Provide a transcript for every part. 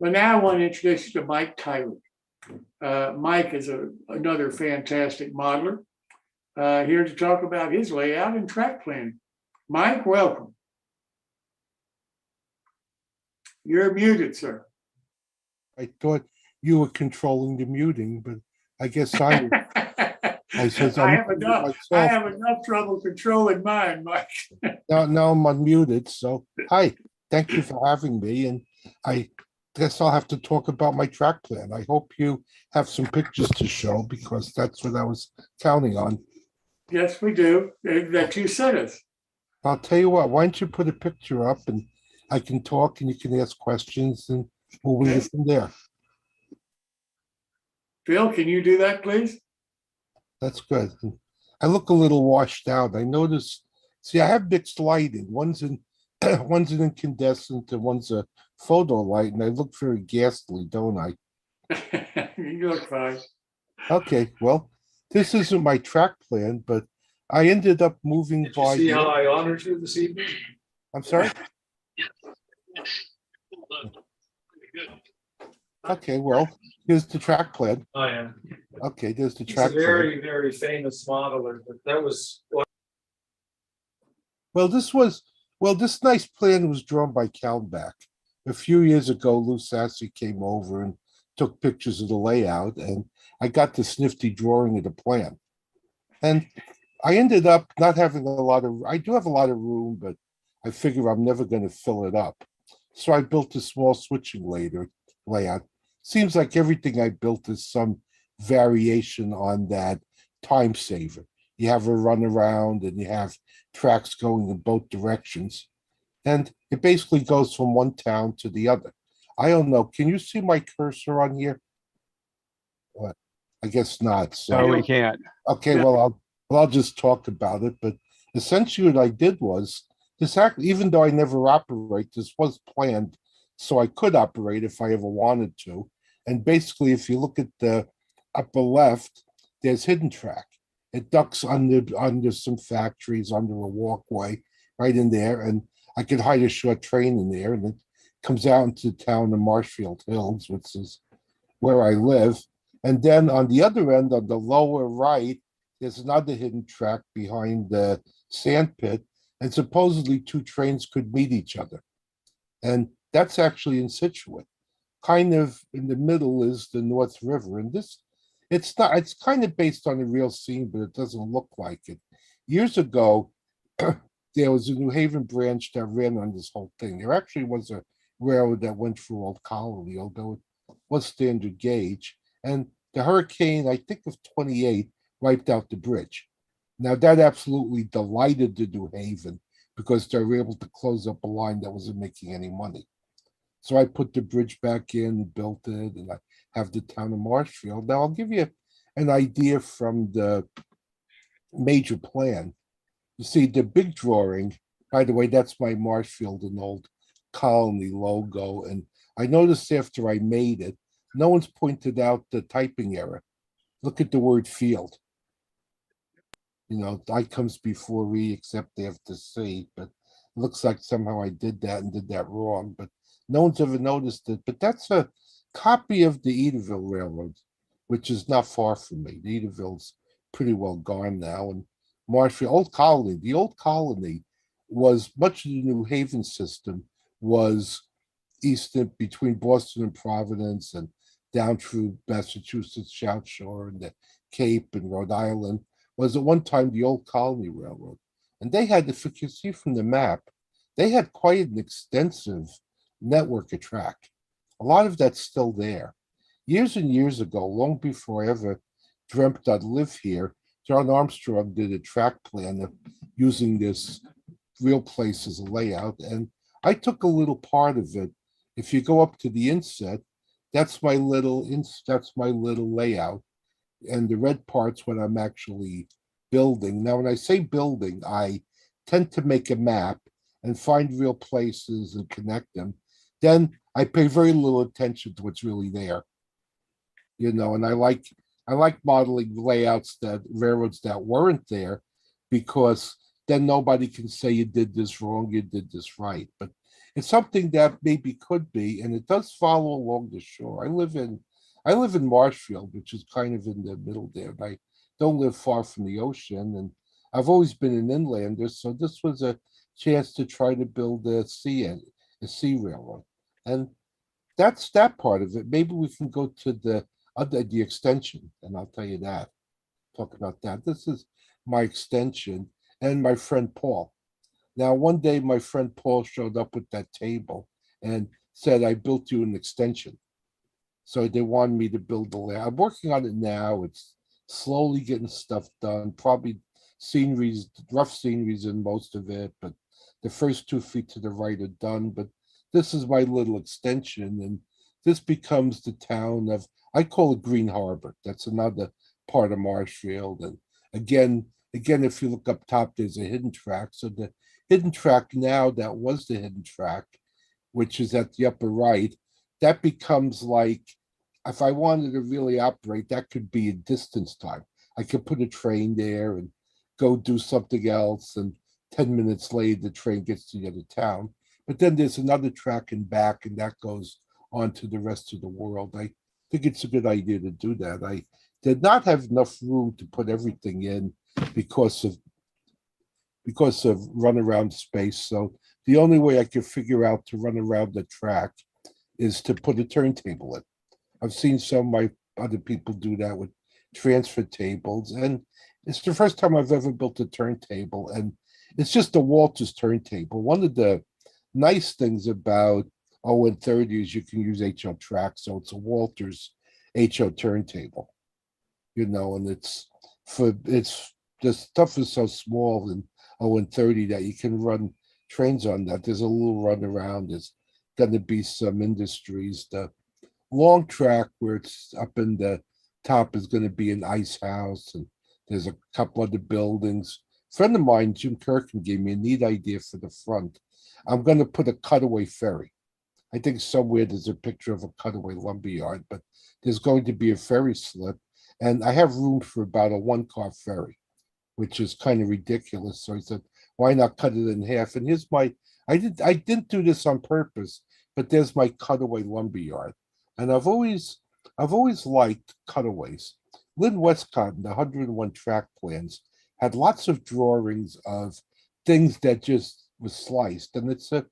But now I want to introduce you to Mike Tyler. Mike is another fantastic modeler here to talk about his layout and track plan. Mike, welcome. You're muted, sir. I thought you were controlling the muting, but I guess I said I have enough trouble controlling mine, Mike. now I'm unmuted. So hi, thank you for having me. And I guess I'll have to talk about my track plan. I hope you have some pictures to show because that's what I was counting on. Yes, we do. That you sent us. I'll tell you what, why don't you put a picture up and I can talk and you can ask questions and we'll win it from there. Phil, can you do that, please? That's good. I look a little washed out. I notice, see, I have mixed lighting. One's an incandescent and one's a photo light, and I look very ghastly, don't I? You look fine. Okay, well, this isn't my track plan, but I ended up moving Did you by. see how I honored you this evening? I'm sorry? Okay, well, here's the track plan. I am. Okay, there's the He's track a plan. very, very famous modeler, but that was Well, this nice plan was drawn by Calback. A few years ago, Lou Sassy came over and took pictures of the layout, and I got this nifty drawing of the plan. And I ended up not having I do have a lot of room, but I figure I'm never going to fill it up. So I built a small switching layout. Seems like everything I built is some variation on that time saver. You have a run around and you have tracks going in both directions. And it basically goes from one town to the other. I don't know. Can you see my cursor on here? What? I guess not. So No, we can't. okay, well, I'll just talk about it. But essentially what I did was this even though I never operate, this was planned so I could operate if I ever wanted to. And basically, if you look at the upper left, there's hidden track. It ducks under some factories, under a walkway, right in there, and I could hide a short train in there, and it comes out into the town of Marshfield Hills, which is where I live. And then on the other end, on the lower right, there's another hidden track behind the sand pit, and supposedly two trains could meet each other. And that's actually in Situate. Kind of in the middle is the North River, and it's kind of based on a real scene, but it doesn't look like it. Years ago, there was a New Haven branch that ran on this whole thing. There actually was a railroad that went through Old Colony, although it was standard gauge. And the hurricane, I think of 28, wiped out the bridge. Now that absolutely delighted the New Haven because they were able to close up a line that wasn't making any money. So I put the bridge back in and built it, and I have the town of Marshfield. Now I'll give you an idea from the major plan. You see the big drawing, by the way, that's my Marshfield and Old Colony logo. And I noticed after I made it, no one's pointed out the typing error. Look at the word field. You know, I comes before E except after C, but it looks like somehow I did that wrong, but no one's ever noticed it. But that's a copy of the Edaville Railroad, which is not far from me. The Edaville's pretty well gone now. And Marshfield, the Old Colony was much of the New Haven system was eastern between Boston and Providence and down through Massachusetts, South Shore and the Cape and Rhode Island was at one time the Old Colony Railroad. And they had, if you can see from the map, they had quite an extensive network of track. A lot of that's still there. Years and years ago, long before I ever dreamt I'd live here, John Armstrong did a track plan of using this real place as a layout. And I took a little part of it. If you go up to the inset, that's my little layout. And the red part's what I'm actually building. Now, when I say building, I tend to make a map and find real places and connect them. Then I pay very little attention to what's really there. You know, and I like modeling layouts that railroads that weren't there, because then nobody can say you did this wrong, you did this right. But it's something that maybe could be, and it does follow along the shore. I live in Marshfield, which is kind of in the middle there. And I don't live far from the ocean, and I've always been an inlander, so this was a chance to try to build a sea railroad, and that's that part of it. Maybe we can go to the extension, and I'll tell you that. Talk about that. This is my extension and my friend Paul. Now, one day my friend Paul showed up with that table and said, I built you an extension. So they wanted me to build the layout. I'm working on it now. It's slowly getting stuff done. Probably sceneries, rough sceneries in most of it, but the first 2 feet to the right are done. But this is my little extension, and this becomes the town of, I call it Green Harbor. That's another part of Marshfield. And again, if you look up top, there's a hidden track. So the hidden track now, that was the hidden track, which is at the upper right, that becomes like, if I wanted to really operate, that could be a distance time. I could put a train there and go do something else, and 10 minutes later, the train gets to the other town. But then there's another track and back, and that goes on to the rest of the world. I think it's a good idea to do that. I did not have enough room to put everything in because of runaround space. So the only way I could figure out to run around the track is to put a turntable in. I've seen some of my other people do that with transfer tables, and it's the first time I've ever built a turntable, and it's just a Walters turntable. One of the nice things about ON30 is you can use HO track, so it's a Walters HO turntable, and it's the stuff is so small in ON30 that you can run trains on that. There's a little run around. There's going to be some industries. The long track where it's up in the top is going to be an ice house, and there's a couple other buildings. A friend of mine, Jim Kirkin, gave me a neat idea for the front. I'm going to put a cutaway ferry. I think somewhere there's a picture of a cutaway lumberyard, but there's going to be a ferry slip, and I have room for about a one-car ferry, which is kind of ridiculous. So I said, why not cut it in half? And here's I didn't do this on purpose, but there's my cutaway lumberyard. And I've always liked cutaways. Lynn Westcott in the 101 track plans had lots of drawings of things that just was sliced. And it's a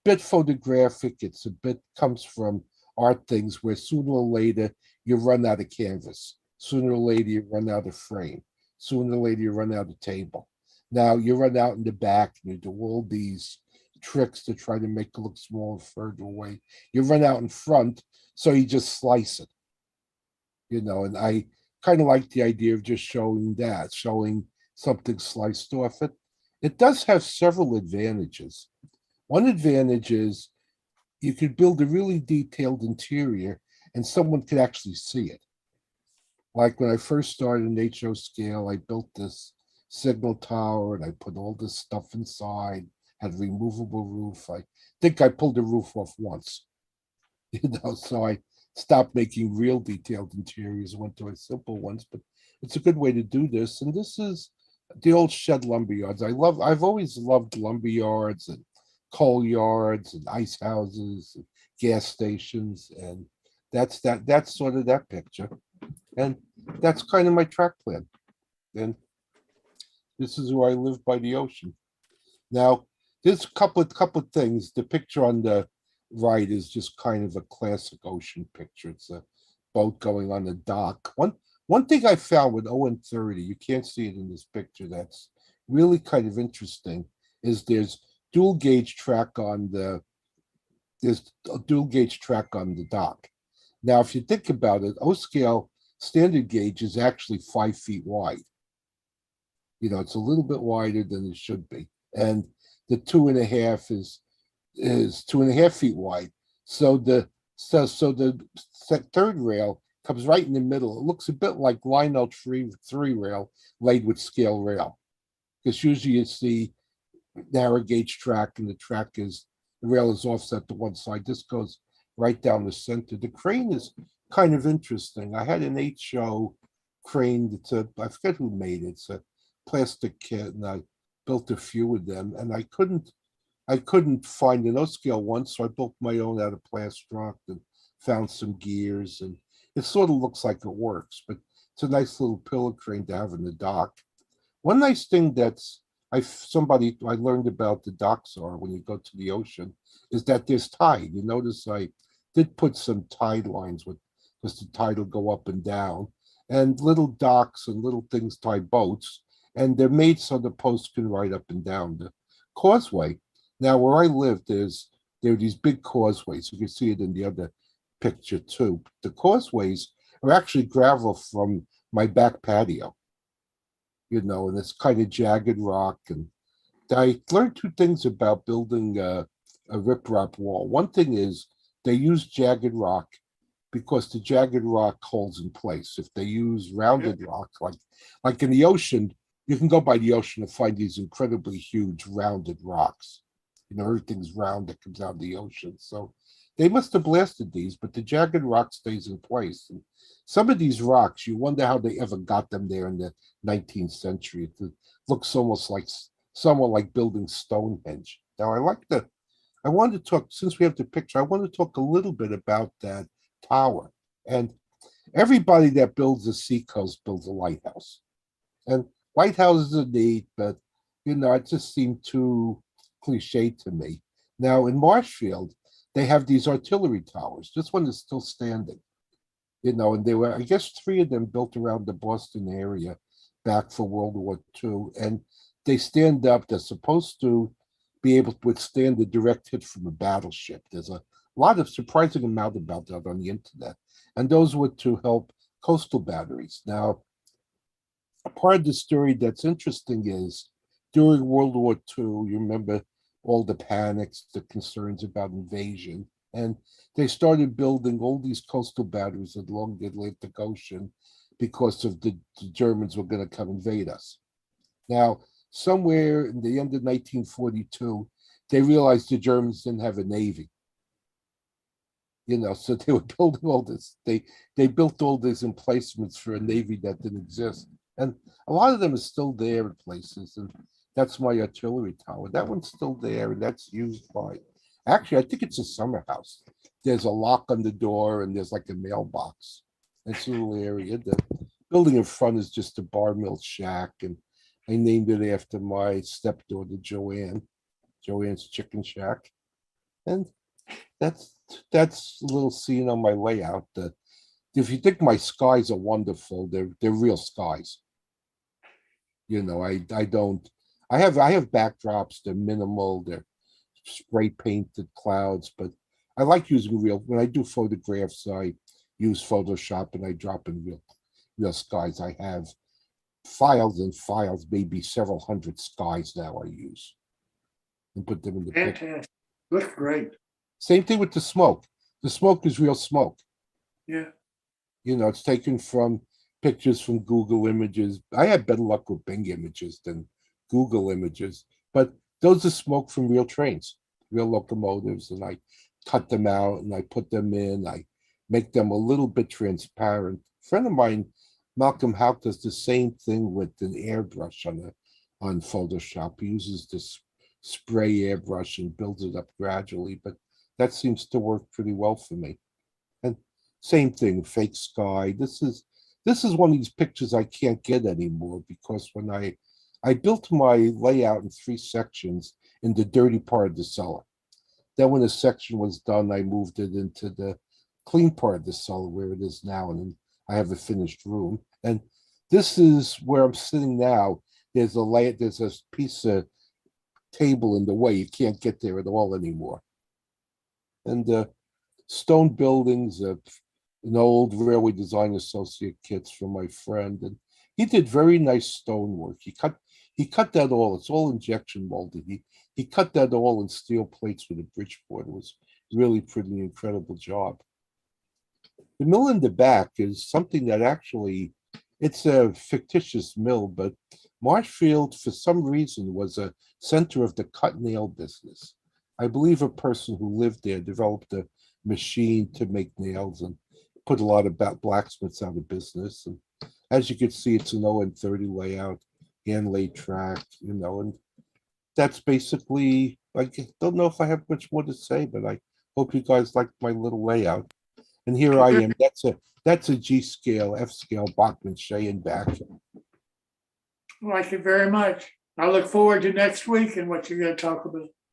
bit photographic. It's a bit comes from art things where sooner or later you run out of canvas. Sooner or later you run out of frame. Sooner or later you run out of table. Now you run out in the back and you do all these tricks to try to make it look smaller further away. You run out in front, so you just slice it. And I kind of like the idea of just showing something sliced off it. It does have several advantages. One advantage is you could build a really detailed interior and someone could actually see it. Like when I first started in HO scale, I built this signal tower and I put all this stuff inside, had a removable roof. I think I pulled the roof off once, so I stopped making real detailed interiors, went to a simple ones, but it's a good way to do this. And this is the old shed lumber yards. I've always loved lumber yards and coal yards and ice houses, and gas stations, and that's sort of that picture. And that's kind of my track plan. And this is where I live by the ocean. Now, there's a couple of things. The picture on the right is just kind of a classic ocean picture. It's a boat going on the dock. One thing I found with ON30, you can't see it in this picture, that's really kind of interesting, is there's dual gauge track on the dock. Now, if you think about it, O scale standard gauge is actually 5 feet wide. It's a little bit wider than it should be. And the 2.5 is 2.5 feet wide. So the third rail comes right in the middle. It looks a bit like Lionel 3 rail laid with scale rail. Because usually you see narrow gauge track and the rail is offset to one side. This goes right down the center. The crane is kind of interesting. I had an HO crane I forget who made it. It's a plastic kit, and I built a few of them, and I couldn't I couldn't find an O-scale one, so I built my own out of plaster and found some gears, and it sort of looks like it works, but it's a nice little pillar crane to have in the dock. One nice thing that's I learned about the docks are when you go to the ocean is that there's tide. You notice I did put some tide lines with because the tide will go up and down, and little docks and little things tie boats, and they're made so the posts can ride up and down the causeway. Now, where I live, there are these big causeways. You can see it in the other picture too. The causeways are actually gravel from my back patio, and it's kind of jagged rock. And I learned two things about building a riprap wall. One thing is they use jagged rock because the jagged rock holds in place. If they use rounded rock, like in the ocean, you can go by the ocean and find these incredibly huge rounded rocks. Everything's round that comes out of the ocean. So they must have blasted these, but the jagged rock stays in place. And some of these rocks, you wonder how they ever got them there in the 19th century. It looks almost like somewhat like building Stonehenge. Now, I wanted to talk, since we have the picture, I want to talk a little bit about that tower. And everybody that builds a seacoast builds a lighthouse. And lighthouses are neat, but, it just seemed too cliche to me. Now, in Marshfield, they have these artillery towers. This one is still standing, and they were, I guess, three of them built around the Boston area back for World War II. And they stand up. They're supposed to be able to withstand the direct hit from a battleship. There's a lot of surprising amount about that on the internet. And those were to help coastal batteries. Now, a part of the story that's interesting is during World War II, you remember all the panics, the concerns about invasion, and they started building all these coastal batteries along the Atlantic Ocean because of the Germans were going to come invade us. Now, somewhere in the end of 1942, they realized the Germans didn't have a navy. So they were building all this. They built all these emplacements for a navy that didn't exist, and a lot of them are still there in places. And that's my artillery tower. That one's still there, and that's used by. Actually, I think it's a summer house. There's a lock on the door, and there's like a mailbox. It's a little area. The building in front is just a bar mill shack, and I named it after my stepdaughter Joanne. Joanne's Chicken Shack, and that's a little scene on my layout. That if you think my skies are wonderful, they're real skies. I don't. I have backdrops. They're minimal. They're spray painted clouds, but I like using real. When I do photographs, I use Photoshop and I drop in real skies. I have files and files, maybe several hundred skies now I use and put them in the picture. Fantastic. Looks great. Same thing with the smoke. The smoke is real smoke. Yeah. It's taken from pictures from Google Images. I have better luck with Bing Images than Google Images, but those are smoke from real trains, real locomotives, and I cut them out and I put them in. I make them a little bit transparent. A friend of mine, Malcolm Houck, does the same thing with an airbrush on Photoshop. He uses this spray airbrush and builds it up gradually, but that seems to work pretty well for me. And same thing, fake sky. This is one of these pictures I can't get anymore because when I built my layout in 3 sections in the dirty part of the cellar. Then when the section was done, I moved it into the clean part of the cellar where it is now, and then I have a finished room. And this is where I'm sitting now. There's a piece of table in the way. You can't get there at all anymore. And stone buildings, an old Railway Design Associate kits from my friend, and he did very nice stonework. He cut that all. It's all injection molded. He cut that all in steel plates with a Bridgeport. It was really pretty incredible job. The mill in the back is something that actually, it's a fictitious mill, but Marshfield, for some reason, was a center of the cut nail business. I believe a person who lived there developed a machine to make nails and put a lot of blacksmiths out of business. And as you can see, it's an ON30 layout, hand laid track, and that's basically don't know if I have much more to say, but I hope you guys like my little layout. And here I am. That's a G scale, F scale Bachman Cheyenne back. Like it very much. I look forward to next week and what you're going to talk about.